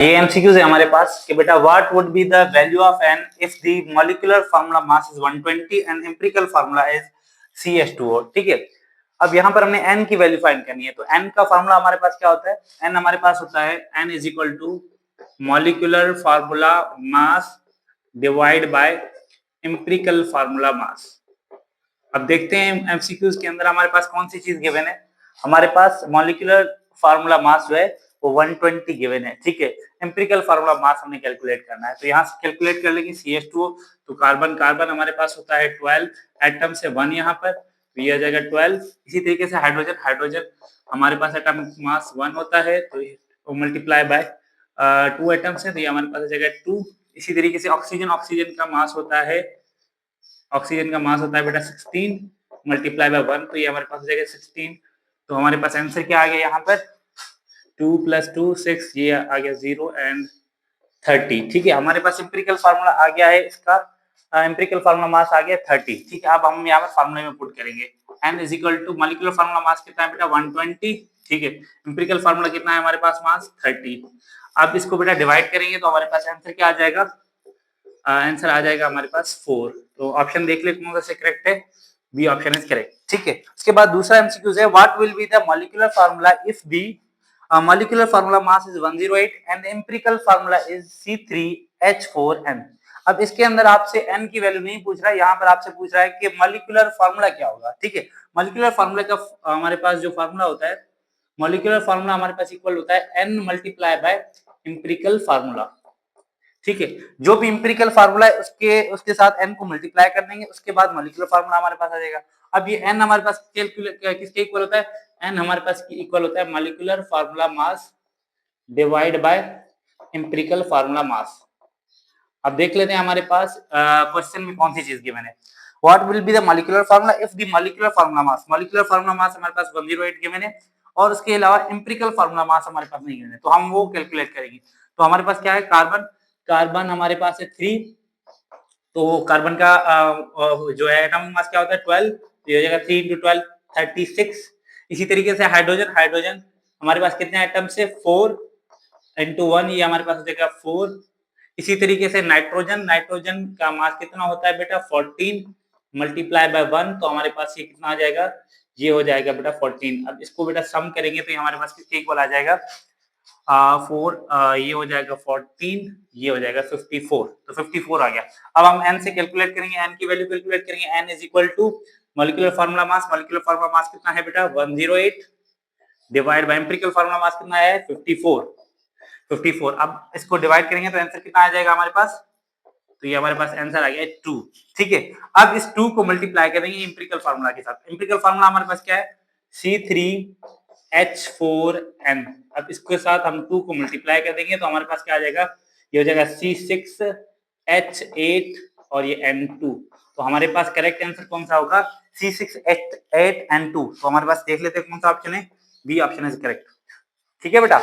ये एमसीक्यूज है हमारे पास कि बेटा what would be the value of n if the molecular formula mass is 120 and empirical formula is CH2O। ठीक है, अब यहाँ पर हमने n की वैल्यू फाइंड करनी है, तो n का फार्मूला हमारे पास क्या होता है? n हमारे पास होता है n is equal to molecular formula mass divide by empirical formula mass. अब देखते हैं एमसीक्यूज के अंदर हमारे पास कौन सी चीज गिवन है। हमारे पास मॉलिक्यूलर फार्मूला मास जो है वो 120 गिवन है। ठीक है, एम्पिरिकल फार्मूला मास हमने कैलकुलेट करना है, तो यहाँ से कैलकुलेट कर लेंगे CH2O। तो कार्बन कार्बन हमारे पास होता है 12 एटम से 1 यहाँ पर, तो ये आ जाएगा 12। इसी तरीके से हाइड्रोजन हाइड्रोजन हमारे पास एटॉमिक मास 1 होता है, तो मल्टीप्लाई बाय 2 एटम से, तो ये हमारे पास आ जाएगा 2। इसी तरीके से ऑक्सीजन ऑक्सीजन का मास होता है बेटा 16 मल्टीप्लाई बाय 1, तो ये हमारे पास हो जाएगा 16। तो हमारे पास आंसर क्या आ गया यहाँ पर 2 + 2 6, ये आ गया 0 एंड 30। ठीक है, हमारे पास एम्पिरिकल फार्मूला आ गया है, इसका एम्पिरिकल फार्मूला मास आ गया 30। ठीक है, अब हम यहाँ पर फार्मूले में पुट करेंगे n is equal to molecular formula mass कितना है बेटा 120। ठीक है, एम्पिरिकल फार्मूला कितना है हमारे पास मास 30। अब इसको बेटा डिवाइड करेंगे तो हमारे पास आंसर क्या आ जाएगा? आंसर आ जाएगा हमारे पास 4। तो ऑप्शन देख ले कौन सा करेक्ट है, बी ऑप्शन इज करेक्ट। ठीक है, उसके बाद दूसरा एमसीक्यू है what will be the molecular formula if the molecular formula mass is 108 and empirical formula is C3H4n। अब इसके अंदर आपसे n की वैल्यू नहीं पूछ रहा है, यहाँ पर आपसे पूछ रहा है कि मॉलिक्यूलर फार्मूला क्या होगा। ठीक है, मॉलिक्यूलर फार्मूला का हमारे पास जो फार्मूला होता है, मॉलिक्यूलर फार्मूला हमारे पास इक्वल होता है n multiply by empirical formula. ठीक है, जो भी इंपेरिकल फार्मूला है उसके साथ n को मल्टीप्लाई कर देंगे, उसके बाद मॉलिक्यूलर फार्मूला हमारे पास आ जाएगा। अब ये n हमारे पास कैलकुलेट किसके इक्वल होता है? n हमारे पास इक्वल होता है molecular formula mass divide bye empirical formula mass. अब देख लेते हैं हमारे पास क्वेश्चन में कौन सी चीज गिवन है। What will be the molecular formula if the molecular formula mass, molecular formula मास हमारे पास 108 गिवन है और उसके अलावा इंपेरिकल फार्मूला मास हमारे पास नहीं गिवन है, तो हम वो कैलकुलेट करेंगे। तो हमारे पास क्या है? कार्बन कार्बन हमारे पास है 3, तो कार्बन का जो है एटॉमिक मास क्या होता है 12, तो ये हो जाएगा 3 × 12 36। इसी तरीके से हाइड्रोजन हाइड्रोजन हमारे पास कितने एटम से 4 × 1, ये हमारे पास हो जाएगा 4। इसी तरीके से नाइट्रोजन नाइट्रोजन का मास कितना होता है बेटा 14 मल्टीप्लाई बाय 1, तो हमारे पास ये कितना आ जाएगा? ये हो जाएगा बेटा 14। अब इसको बेटा सम करेंगे तो ये हमारे पास किसके इक्वल आ जाएगा? 4 ये हो जाएगा 14, ये हो जाएगा 54, तो 54 आ गया। अब हम n से कैलकुलेट करेंगे, n की वैल्यू कैलकुलेट करेंगे। n is equal to molecular formula mass कितना है बेटा 108 divide by empirical formula mass कितना है 54। अब इसको डिवाइड करेंगे तो आंसर कितना आ जाएगा हमारे पास? तो ये हमारे पास आंसर आ गया 2। ठीक है, अब इस 2 को मल्टीप्लाई करेंगे एम्पिरिकल फार्मूला के साथ। एम्पिरिकल फार्मूला हमारे पास क्या है? C3H4n। अब इसके साथ हम 2 को मल्टीप्लाई कर देंगे तो हमारे पास क्या आ जाएगा? ये हो जाएगा C6H8 और ये N2। तो हमारे पास करेक्ट आंसर कौन सा होगा? C6H8N2। तो हमारे पास देख लेते हैं कौन सा ऑप्शन है, बी ऑप्शन इज करेक्ट। ठीक है बेटा।